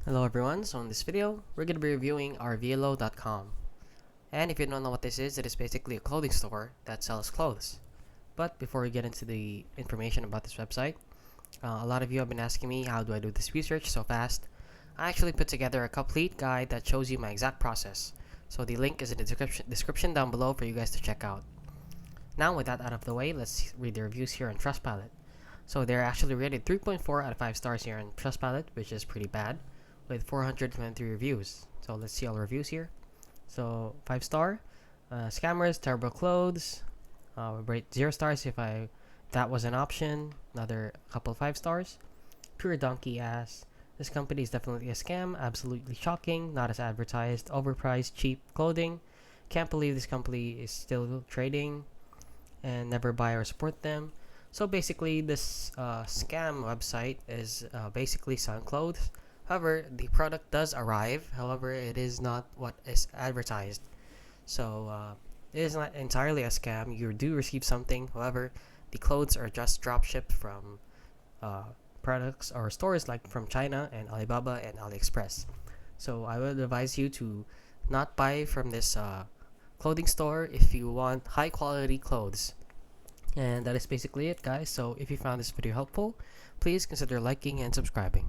Hello everyone, so in this video, we're going to be reviewing rvlo.com. And if you don't know what this is, it is basically a clothing store that sells clothes. But before we get into the information about this website, a lot of you have been asking me how do I do this research so fast. I actually put together a complete guide that shows you my exact process. So the link is in the description down below for you guys to check out. Now with that out of the way, let's read the reviews here on Trustpilot. So they're actually rated 3.4 out of 5 stars here on Trustpilot, which is pretty bad, with 423 reviews. So let's see all the reviews here. So 5 star, scammers, terrible clothes. Rate 0 stars if that was an option. Another couple 5 stars. Pure donkey ass. This company is definitely a scam. Absolutely shocking. Not as advertised. Overpriced, cheap clothing. Can't believe this company is still trading. And never buy or support them. So basically, this scam website is basically selling clothes. However, the product does arrive. However, it is not what is advertised. So it is not entirely a scam. You do receive something. However, the clothes are just drop shipped from products or stores like from China and Alibaba and AliExpress. So I would advise you to not buy from this clothing store if you want high quality clothes. And that is basically it, guys. So if you found this video helpful, please consider liking and subscribing.